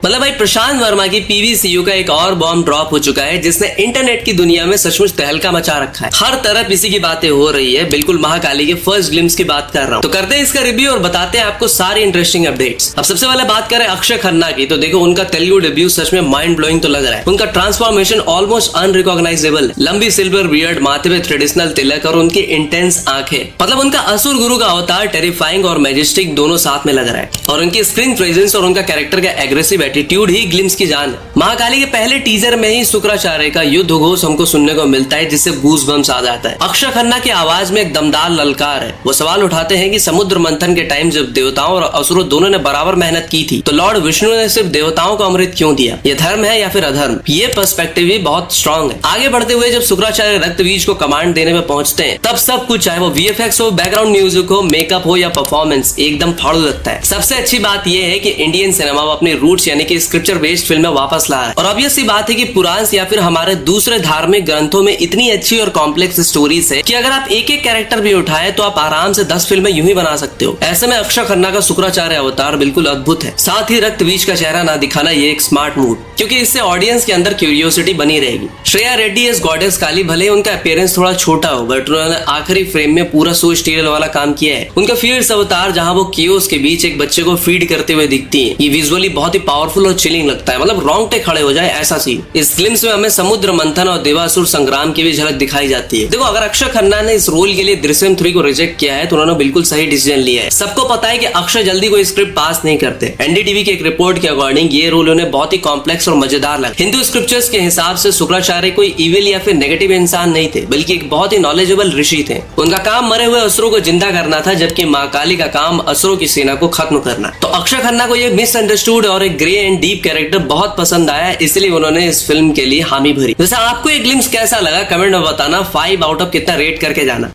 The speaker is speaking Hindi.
मतलब भाई प्रशांत वर्मा की पीवीसीयू का एक और बॉम्ब ड्रॉप हो चुका है जिसने इंटरनेट की दुनिया में सचमुच तहलका मचा रखा है। हर तरफ इसी की बातें हो रही है। बिल्कुल महाकाली के फर्स्ट ग्लिम्स की बात कर रहा हूँ। तो करते हैं इसका रिव्यू और बताते हैं आपको सारी इंटरेस्टिंग अपडेट्स। अब सबसे पहले बात करें अक्षय खन्ना की, तो देखो उनका तेलुगु डेब्यू सच में माइंड ब्लोइंग तो लग रहा है। उनका ट्रांसफॉर्मेशन ऑलमोस्ट अनरिकॉग्नाइजेबल, लंबी सिल्वर बियर्ड, माथे पे ट्रेडिशनल तिलक और उनकी इंटेंस आंखें, मतलब उनका असुर गुरु का अवतार टेरिफाइंग और मैजेस्टिक दोनों साथ में लग रहा है। और उनकी स्क्रीन प्रेजेंस और उनका कैरेक्टर का एग्रेसिव एटीट्यूड ही ग्लिम्स की जान है। महाकाली के पहले टीजर में ही शुक्राचार्य का युद्ध घोष हमको सुनने को मिलता है जिससे गूज बम्स आ जाता है। अक्षय खन्ना की आवाज में एक दमदार ललकार है। वो सवाल उठाते हैं कि समुद्र मंथन के टाइम जब देवताओं और असुरों दोनों ने बराबर मेहनत की थी तो लॉर्ड विष्णु ने सिर्फ देवताओं को अमृत क्यों दिया? ये धर्म है या फिर अधर्म? ये पर्सपेक्टिव भी बहुत स्ट्रॉन्ग है। आगे बढ़ते हुए जब शुक्राचार्य रक्तबीज को कमांड देने में पहुंचते हैं तब सब कुछ, चाहे वो वीएफएक्स हो, बैकग्राउंड म्यूजिक हो, मेकअप हो या परफॉर्मेंस, एकदम फाड़ू लगता है। सबसे अच्छी बात यह है कि इंडियन सिनेमा अपने रूट्स यानी कि स्क्रिप्चर बेस्ड फिल्म वापस ला है। और ऑब्वियस सी बात है कि पुराण या फिर हमारे दूसरे धार्मिक ग्रंथों में इतनी अच्छी और कॉम्प्लेक्स स्टोरीज है कि अगर आप एक एक कैरेक्टर भी उठाए तो आप आराम से 10 फिल्में यूं ही बना सकते हो। ऐसे में अक्षय खन्ना का शुक्राचार्य अवतार बिल्कुल अद्भुत है। साथ ही रक्तबीज का चेहरा ना दिखाना ये एक स्मार्ट मूव, क्योंकि इससे ऑडियंस के अंदर क्यूरियोसिटी बनी रहेगी। श्रेया रेड्डी एज गॉडेस काली, भले उनका अपीयरेंस थोड़ा छोटा हो बट उन्होंने आखिरी फ्रेम में पूरा सो स्टीरियल वाला काम किया है। उनका फीड्स अवतार जहां वो कियोस के बीच एक बच्चे को फीड करते हुए दिखती है, ये विजुअली बहुत ही पावरफुल और चिलिंग लगता है। मतलब रोंगटे खड़े हो जाए ऐसा सीन। इस ग्लिम्स में हमें समुद्र मंथन और देवासुर संग्राम की भी झलक दिखाई जाती है। देखो अगर अक्षय खन्ना ने इस रोल के लिए दृश्यम 3 को रिजेक्ट किया है तो उन्होंने बिल्कुल सही डिसीजन लिया है। सबको पता है कि अक्षय जल्दी कोई स्क्रिप्ट पास नहीं करते। एनडीटीवी की एक रिपोर्ट के अकॉर्डिंग ये रोल उन्हें बहुत ही कॉम्प्लेक्स और मजेदार लगा। हिंदू स्क्रिप्चर्स के हिसाब से शुक्राचार्य कोई इविल या फिर नेगेटिव इंसान नहीं थे, बल्कि एक बहुत ही नॉलेजेबल ऋषि थे। उनका काम मरे हुए असुरों को जिंदा करना था, जबकि महाकाली का काम असुरों की सेना को खत्म करना। तो अक्षय खन्ना को ये मिसअंडरस्टूड और एक ग्रे एंड डीप कैरेक्टर बहुत पसंद आया, इसलिए उन्होंने इस फिल्म के लिए हामी भरी। वैसे आपको ये ग्लिम्स कैसा लगा कमेंट में बताना। 5 आउट ऑफ कितना रेट करके जाना।